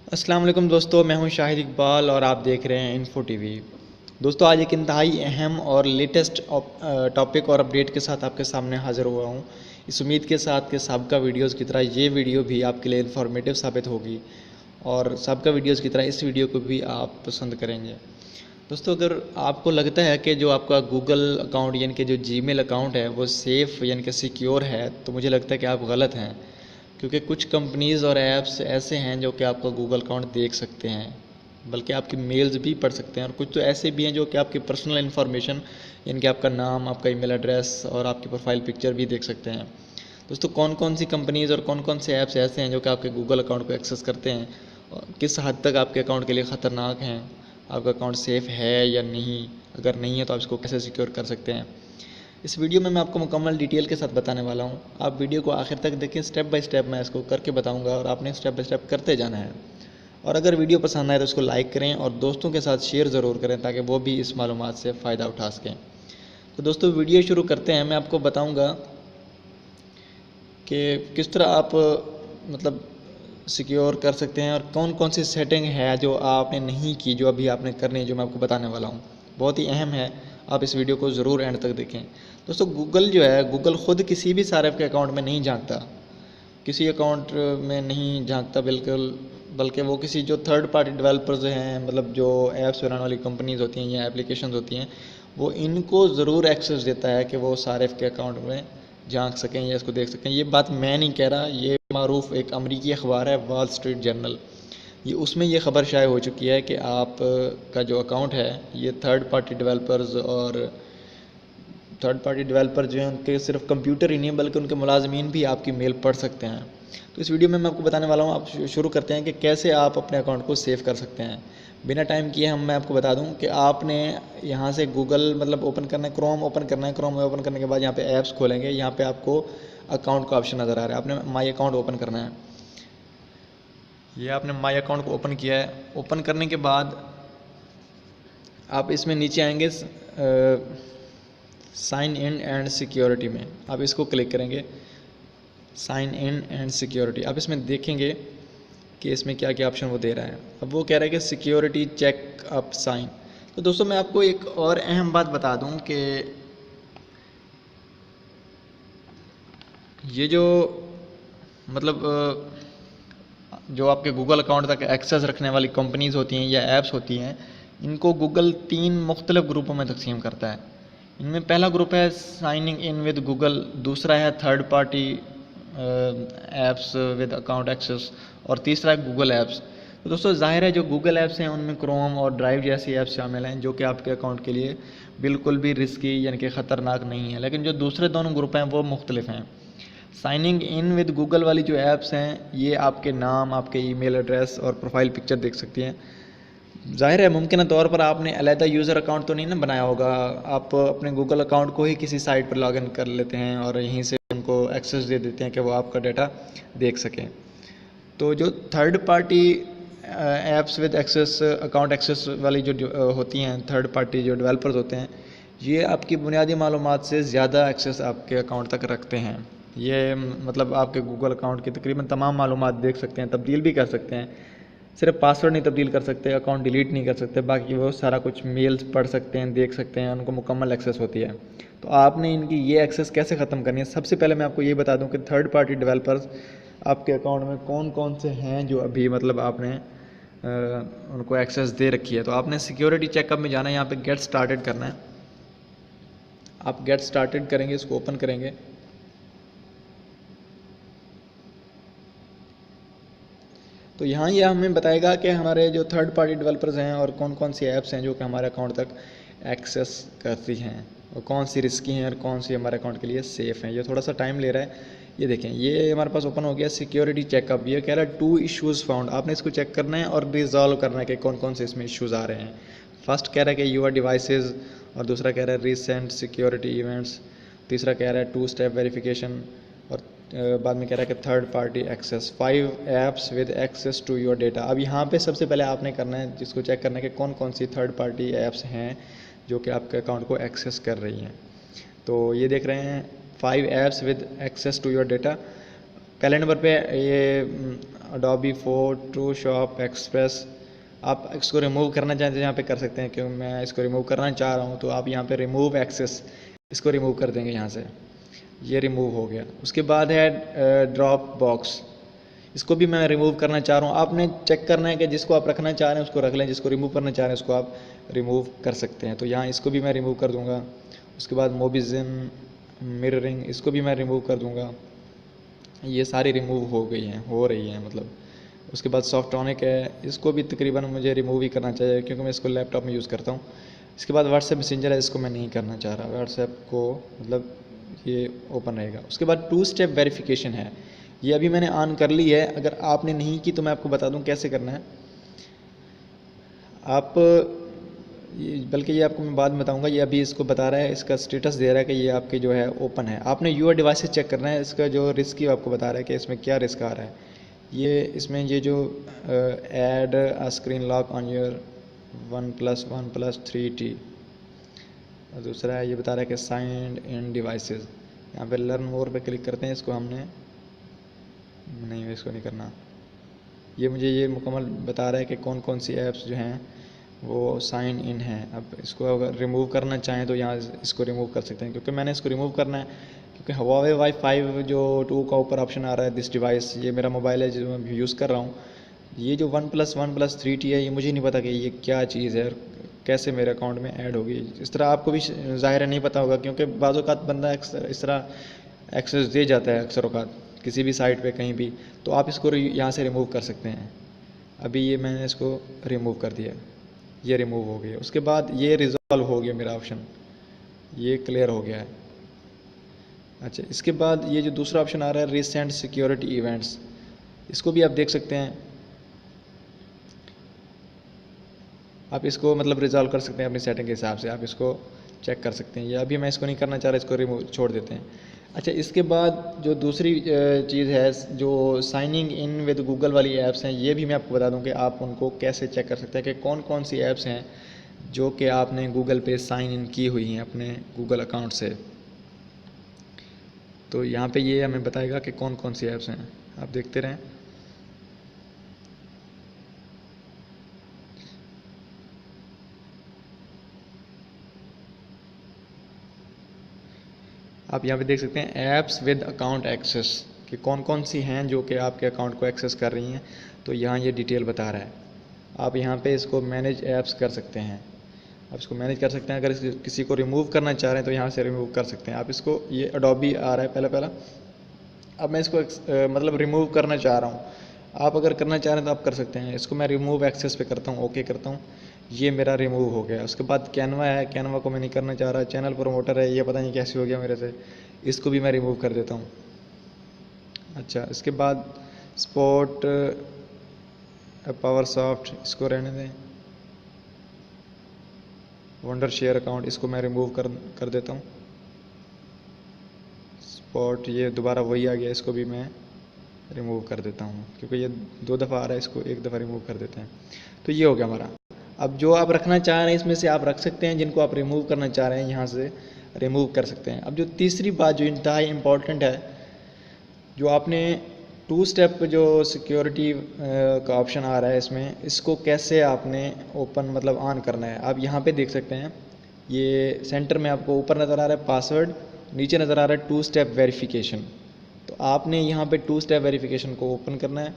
अस्सलाम वालेकुम दोस्तों, मैं हूं शाहिद इकबाल और आप देख रहे हैं इन्फो टीवी। दोस्तों, आज एक इंतहाई अहम और लेटेस्ट टॉपिक और अपडेट के साथ आपके सामने हाज़िर हुआ हूं। इस उम्मीद के साथ कि सबका वीडियोस की तरह ये वीडियो भी आपके लिए इन्फॉर्मेटिव साबित होगी और सबका वीडियोस की तरह इस वीडियो को भी आप पसंद करेंगे। दोस्तों, अगर आपको लगता है कि जो आपका गूगल अकाउंट यानी कि जो जीमेल अकाउंट है वो सेफ़ यानी कि सिक्योर है, तो मुझे लगता है कि आप गलत हैं, क्योंकि कुछ कंपनीज़ और ऐप्स ऐसे हैं जो कि आपका गूगल अकाउंट देख सकते हैं, बल्कि आपकी मेल्स भी पढ़ सकते हैं। और कुछ तो ऐसे भी हैं जो कि आपकी पर्सनल इन्फॉर्मेशन यानी कि आपका नाम, आपका ईमेल एड्रेस और आपकी प्रोफाइल पिक्चर भी देख सकते हैं। दोस्तों, कौन कौन सी कंपनीज़ और कौन कौन से ऐप्स ऐसे हैं जो कि आपके गूगल अकाउंट को एक्सेस करते हैं और किस हद तक आपके अकाउंट के लिए ख़तरनाक हैं, आपका अकाउंट सेफ़ है या नहीं, अगर नहीं है तो आप इसको कैसे सिक्योर कर सकते हैं, इस वीडियो में मैं आपको मुकम्मल डिटेल के साथ बताने वाला हूं। आप वीडियो को आखिर तक देखें, स्टेप बाय स्टेप मैं इसको करके बताऊंगा और आपने स्टेप बाय स्टेप करते जाना है। और अगर वीडियो पसंद आए तो इसको लाइक करें और दोस्तों के साथ शेयर ज़रूर करें ताकि वो भी इस मालूमात से फ़ायदा उठा सकें। तो दोस्तों, वीडियो शुरू करते हैं। मैं आपको बताऊँगा कि किस तरह आप मतलब सिक्योर कर सकते हैं और कौन कौन सी सेटिंग है जो आपने नहीं की, जो अभी आपने करनी है, जो मैं आपको बताने वाला हूँ। बहुत ही अहम है, आप इस वीडियो को ज़रूर एंड तक देखें। दोस्तों, गूगल जो है, गूगल ख़ुद किसी भी सार्फ के अकाउंट में नहीं झांकता, किसी अकाउंट में नहीं झांकता बिल्कुल, बल्कि वो किसी जो थर्ड पार्टी डेवलपर्स हैं, मतलब जो ऐप्स बनाने वाली कंपनीज़ होती हैं या एप्लीकेशंस होती हैं, वो इनको ज़रूर एक्सेस देता है कि वो सार्फ के अकाउंट में झांक सकें या इसको देख सकें। ये बात मैं नहीं कह रहा, ये मारूफ एक अमरीकी अखबार है, वॉल स्ट्रीट जर्नल, ये उसमें ये ख़बर शाये हो चुकी है कि आप का जो अकाउंट है ये थर्ड पार्टी डेवलपर्स और थर्ड पार्टी डेवलपर जो हैं उनके सिर्फ कंप्यूटर ही नहीं बल्कि उनके मुलाजमीन भी आपकी मेल पढ़ सकते हैं। तो इस वीडियो में मैं आपको बताने वाला हूँ। आप शुरू करते हैं कि कैसे आप अपने अकाउंट को सेव कर सकते हैं। बिना टाइम किए मैं आपको बता दूं कि आपने यहाँ से गूगल मतलब ओपन करना है, क्रोम ओपन करना है। क्रोम ओपन करने के बाद यहाँ पे ऐप्स खोलेंगे, यहाँ पे आपको अकाउंट का ऑप्शन नज़र आ रहा है, आपने माई अकाउंट ओपन करना है। ये आपने माई अकाउंट को ओपन किया है। ओपन करने के बाद आप इसमें नीचे आएंगे, साइन इन एंड सिक्योरिटी में आप इसको क्लिक करेंगे। साइन इन एंड सिक्योरिटी, आप इसमें देखेंगे कि इसमें क्या क्या ऑप्शन वो दे रहा है। अब वो कह रहा है कि सिक्योरिटी चेक अप साइन। तो दोस्तों, मैं आपको एक और अहम बात बता दूं कि ये जो मतलब जो आपके गूगल अकाउंट तक एक्सेस रखने वाली कंपनीज़ होती हैं या ऐप्स होती हैं, इनको गूगल 3 मुख्तलिफ ग्रुपों में तकसीम करता है। इनमें पहला ग्रुप है साइनिंग इन विद गूगल, दूसरा है third party apps with account access और तीसरा है गूगल ऐप्स। तो दोस्तों, ज़ाहिर है जो गूगल ऐप्स हैं उनमें क्रोम और ड्राइव जैसी ऐप्स शामिल हैं जो कि आपके अकाउंट के लिए बिल्कुल भी रिस्की यानी कि ख़तरनाक नहीं है। लेकिन जो दूसरे दोनों ग्रुप हैं वो मुख्तलिफ हैं। साइनिंग इन विद गूगल वाली जो ऐप्स हैं ये आपके नाम, आपके ईमेल एड्रेस और प्रोफाइल पिक्चर देख सकती हैं। ज़ाहिर है मुमकिन तौर पर आपने अलहदा यूज़र अकाउंट तो नहीं ना बनाया होगा, आप अपने गूगल अकाउंट को ही किसी साइट पर लॉगिन कर लेते हैं और यहीं से उनको एक्सेस दे देते हैं कि वो आपका डाटा देख सकें। तो जो third party apps with access account access वाली जो होती हैं, थर्ड पार्टी जो डेवलपर्स होते हैं, ये आपकी बुनियादी मालूमात से ज़्यादा एक्सेस आपके अकाउंट तक रखते हैं। ये मतलब आपके गूगल अकाउंट की तकरीबन तमाम मालूमात देख सकते हैं, तब्दील भी कर सकते हैं। सिर्फ पासवर्ड नहीं तब्दील कर सकते, अकाउंट डिलीट नहीं कर सकते, बाकी वो सारा कुछ मेल्स पढ़ सकते हैं, देख सकते हैं, उनको मुकम्मल एक्सेस होती है। तो आपने इनकी ये एक्सेस कैसे ख़त्म करनी है? सबसे पहले मैं आपको ये बता दूं कि थर्ड पार्टी डेवलपर्स आपके अकाउंट में कौन कौन से हैं जो अभी मतलब आपने उनको एक्सेस दे रखी है। तो आपने सिक्योरिटी चेकअप में जाना है, यहाँ पे गेट स्टार्टेड करना है। आप गेट स्टार्टेड करेंगे, इसको ओपन करेंगे। तो यहाँ ये हमें बताएगा कि हमारे जो थर्ड पार्टी डेवलपर्स हैं और कौन कौन सी ऐप्स हैं जो कि हमारे अकाउंट तक एक्सेस करती हैं और कौन सी रिस्की हैं और कौन सी हमारे अकाउंट के लिए सेफ़ हैं। ये थोड़ा सा टाइम ले रहा है। ये देखें, ये हमारे पास ओपन हो गया सिक्योरिटी चेकअप। ये कह रहा है 2 इश्यूज़ फाउंड, आपने इसको चेक करना है और रिजॉल्व करना है कि कौन कौन से इसमें इश्यूज़ आ रहे हैं। फर्स्ट कह रहा है कि यूर डिवाइसेज, और दूसरा कह रहा है रिसेंट सिक्योरिटी इवेंट्स, तीसरा कह रहा है 2 स्टेप वेरिफिकेशन, और बाद में कह रहा है कि third party access, 5 apps with access to your data. अब यहाँ पे सबसे पहले आपने करना है, जिसको चेक करना है कि कौन कौन सी थर्ड पार्टी ऐप्स हैं जो कि आपके अकाउंट को एक्सेस कर रही हैं। तो ये देख रहे हैं 5 apps with access to your data. पहले नंबर पे ये अडोबी फोटोशॉप एक्सप्रेस, आप इसको रिमूव करना चाहते हैं यहाँ पे कर सकते हैं, क्योंकि मैं इसको रिमूव करना चाह रहा हूँ, तो आप यहाँ पे रिमूव एक्सेस इसको रिमूव कर देंगे यहाँ से, ये रिमूव हो गया। उसके बाद है ड्रॉप बॉक्स, इसको भी मैं रिमूव करना चाह रहा हूँ। आपने चेक करना है कि जिसको आप रखना चाह रहे हैं उसको रख लें, जिसको रिमूव करना चाह रहे हैं उसको आप रिमूव कर सकते हैं। तो यहाँ इसको भी मैं रिमूव कर दूँगा। उसके बाद मोबिज़न मिररिंग, इसको भी मैं रिमूव कर दूँगा। ये सारी रिमूव हो गई हैं, हो रही हैं मतलब। उसके बाद सॉफ्टॉनिक है, इसको भी तकरीबन मुझे रिमूव ही करना चाहिए क्योंकि मैं इसको लैपटॉप में यूज़ करता हूँ। इसके बाद व्हाट्सएप मैसेंजर है, इसको मैं नहीं करना चाह रहा, व्हाट्सएप को मतलब ये ओपन रहेगा। उसके बाद 2 स्टेप वेरिफिकेशन है, ये अभी मैंने ऑन कर ली है। अगर आपने नहीं की तो मैं आपको बता दूं कैसे करना है। आप बल्कि ये आपको मैं बाद में बताऊंगा, ये अभी इसको बता रहा है, इसका स्टेटस दे रहा है कि ये आपके जो है ओपन है। आपने यूर डिवाइसेस चेक करना है, इसका जो रिस्क आपको बता रहा है कि इसमें क्या रिस्क आ रहा है। ये इसमें ये जो add a screen lock on your OnePlus 3T, और दूसरा है ये बता रहा है कि साइंड इन डिवाइसेस। यहाँ पे लर्न मोर पे क्लिक करते हैं, इसको हमने नहीं, इसको नहीं करना। ये मुझे ये मुकम्मल बता रहा है कि कौन कौन सी ऐप्स जो हैं वो साइन इन हैं। अब इसको अगर रिमूव करना चाहें तो यहाँ इसको रिमूव कर सकते हैं, क्योंकि मैंने इसको रिमूव करना है क्योंकि Huawei Y5 जो 2 का ऊपर ऑप्शन आ रहा है दिस डिवाइस, ये मेरा मोबाइल है जो मैं यूज़ कर रहा हूँ। ये जो OnePlus 3T है, ये मुझे नहीं पता कि ये क्या चीज़ है और कैसे मेरे अकाउंट में ऐड होगी। इस तरह आपको भी ज़ाहिर है नहीं पता होगा, क्योंकि बाज़ औक़ात बंदा इस तरह एक्सेस दे जाता है अक्सर औक़ात किसी भी साइट पे कहीं भी, तो आप इसको यहाँ से रिमूव कर सकते हैं। अभी ये मैंने इसको रिमूव कर दिया, ये रिमूव हो गया। उसके बाद ये रिजॉल्व हो गया मेरा ऑप्शन, ये क्लियर हो गया है। अच्छा, इसके बाद ये जो दूसरा ऑप्शन आ रहा है रिसेंट सिक्योरिटी इवेंट्स, इसको भी आप देख सकते हैं। आप इसको मतलब रिजॉल्व कर सकते हैं अपनी सेटिंग के हिसाब से, आप इसको चेक कर सकते हैं। ये अभी मैं इसको नहीं करना चाह रहा, इसको रिमूव छोड़ देते हैं। अच्छा, इसके बाद जो दूसरी चीज़ है जो साइनिंग इन विद गूगल वाली ऐप्स हैं, ये भी मैं आपको बता दूं कि आप उनको कैसे चेक कर सकते हैं कि कौन कौन सी ऐप्स हैं जो कि आपने गूगल पे साइन इन की हुई हैं अपने गूगल अकाउंट से। तो यहाँ पे ये हमें बताएगा कि कौन कौन सी ऐप्स हैं, आप देखते रहें। आप यहाँ पे देख सकते हैं ऐप्स विद अकाउंट एक्सेस कि कौन कौन सी हैं जो कि आपके अकाउंट को एक्सेस कर रही हैं। तो यहाँ ये डिटेल बता रहा है। आप यहाँ पे इसको मैनेज ऐप्स कर सकते हैं, आप इसको मैनेज कर सकते हैं। अगर किसी को रिमूव करना चाह रहे हैं तो यहाँ से रिमूव कर सकते हैं। आप इसको, ये अडोबी आ रहा है पहला। अब मैं इसको मतलब रिमूव करना चाह रहा हूँ, आप अगर करना चाह रहे हैं तो आप कर सकते हैं। इसको मैं रिमूव एक्सेस पे करता हूँ, ओके करता हूँ, ये मेरा रिमूव हो गया। उसके बाद कैनवा है, कैनवा को मैं नहीं करना चाह रहा। चैनल प्रमोटर है, ये पता नहीं कैसे हो गया मेरे से, इसको भी मैं रिमूव कर देता हूँ। अच्छा, इसके बाद स्पोर्ट पावर सॉफ्ट, इसको रहने दें। वंडर शेयर अकाउंट, इसको मैं रिमूव कर देता हूँ। स्पॉट, ये दोबारा वही आ गया, इसको भी मैं रिमूव कर देता हूँ क्योंकि ये 2 दफ़ा आ रहा है, इसको 1 दफ़ा रिमूव कर देते हैं। तो ये हो गया हमारा। अब जो आप रखना चाह रहे हैं इसमें से आप रख सकते हैं, जिनको आप रिमूव करना चाह रहे हैं यहाँ से रिमूव कर सकते हैं। अब जो तीसरी बात जो इंतहाई इम्पॉर्टेंट है, जो आपने 2 स्टेप जो सिक्योरिटी का ऑप्शन आ रहा है इसमें, इसको कैसे आपने ओपन मतलब ऑन करना है। आप यहाँ पे देख सकते हैं, ये सेंटर में आपको ऊपर नज़र आ रहा है पासवर्ड, नीचे नज़र आ रहा है 2 स्टेप वेरिफिकेशन। तो आपने यहाँ पे 2 स्टेप वेरिफिकेशन को ओपन करना है।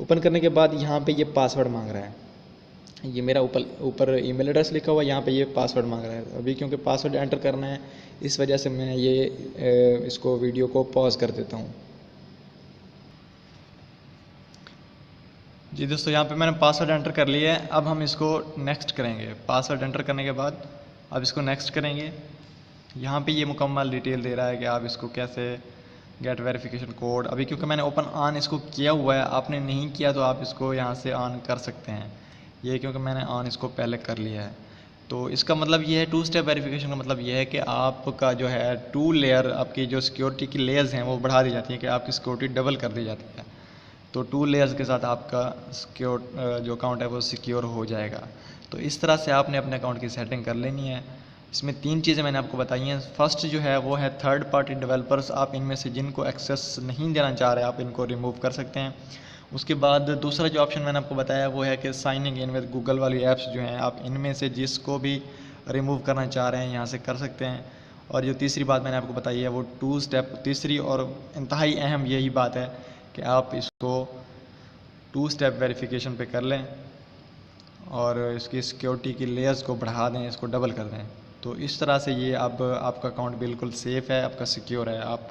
ओपन करने के बाद यहाँ पे ये पासवर्ड मांग रहा है, ये मेरा ऊपर ईमेल एड्रेस लिखा हुआ है, यहाँ पे ये पासवर्ड मांग रहा है। अभी क्योंकि पासवर्ड एंटर करना है इस वजह से मैं ये इसको वीडियो को पॉज कर देता हूँ। जी दोस्तों, यहाँ पे मैंने पासवर्ड एंटर कर लिया है। अब हम इसको नेक्स्ट करेंगे। पासवर्ड एंटर करने के बाद अब इसको नेक्स्ट करेंगे। यहाँ पे ये मुकम्मल डिटेल दे रहा है कि आप इसको कैसे गेट वेरिफिकेशन कोड। अभी क्योंकि मैंने ओपन ऑन इसको किया हुआ है, आपने नहीं किया तो आप इसको यहाँ से ऑन कर सकते हैं। ये क्योंकि मैंने ऑन इसको पहले कर लिया है। तो इसका मतलब ये है 2 स्टेप वेरिफिकेशन का मतलब ये है कि आपका जो है 2 लेयर, आपकी जो सिक्योरिटी की लेयर्स हैं वो बढ़ा दी जाती है, कि आपकी सिक्योरिटी डबल कर दी जाती है। तो 2 लेयर्स के साथ आपका सिक्योर जो अकाउंट है वो सिक्योर हो जाएगा। तो इस तरह से आपने अपने अकाउंट की सेटिंग कर लेनी है। इसमें 3 चीज़ें मैंने आपको बताई हैं। फर्स्ट जो है वो है थर्ड पार्टी डेवलपर्स, आप इनमें से जिनको एक्सेस नहीं देना चाह रहे आप इनको रिमूव कर सकते हैं। उसके बाद दूसरा जो ऑप्शन मैंने आपको बताया वो है कि साइनिंग इन विद गूगल वाली ऐप्स जो हैं आप इनमें से जिसको भी रिमूव करना चाह रहे हैं यहाँ से कर सकते हैं। और जो तीसरी बात मैंने आपको बताई है वो 2 स्टेप, तीसरी और इंतहाई अहम यही बात है कि आप इसको 2 स्टेप वेरिफिकेशन पे कर लें और इसकी सिक्योरिटी की लेयर्स को बढ़ा दें, इसको डबल कर दें। तो इस तरह से ये अब आपका अकाउंट बिल्कुल सेफ़ है, आपका सिक्योर है। आप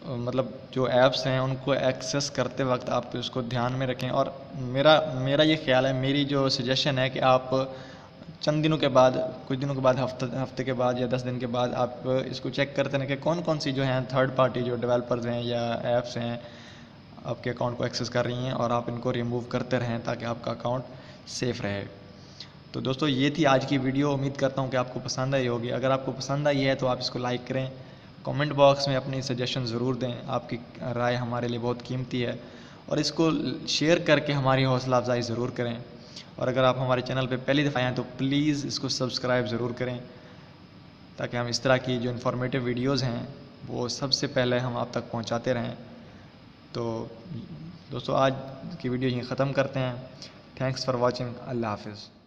मतलब जो ऐप्स हैं उनको एक्सेस करते वक्त आप उसको ध्यान में रखें। और मेरा मेरा ये ख्याल है, मेरी जो सजेशन है कि आप चंद दिनों के बाद, कुछ दिनों के बाद, हफ्ते के बाद या 10 दिन के बाद आप इसको चेक करते रहें कि कौन कौन सी जो हैं थर्ड पार्टी जो डेवलपर्स हैं या ऐप्स हैं आपके अकाउंट को एक्सेस कर रही हैं, और आप इनको रिमूव करते रहें ताकि आपका अकाउंट सेफ़ रहे। तो दोस्तों ये थी आज की वीडियो, उम्मीद करता हूँ कि आपको पसंद आई होगी। अगर आपको पसंद आई है तो आप इसको लाइक करें, कमेंट बॉक्स में अपनी सजेशन ज़रूर दें, आपकी राय हमारे लिए बहुत कीमती है। और इसको शेयर करके हमारी हौसला अफजाई ज़रूर करें। और अगर आप हमारे चैनल पे पहली दफ़ा आए हैं तो प्लीज़ इसको सब्सक्राइब ज़रूर करें ताकि हम इस तरह की जो इन्फॉर्मेटिव वीडियोज़ हैं वो सबसे पहले हम आप तक पहुँचाते रहें। तो दोस्तों आज की वीडियो यहीं ख़त्म करते हैं। Thanks for watching. अल्लाह हाफ़िज़।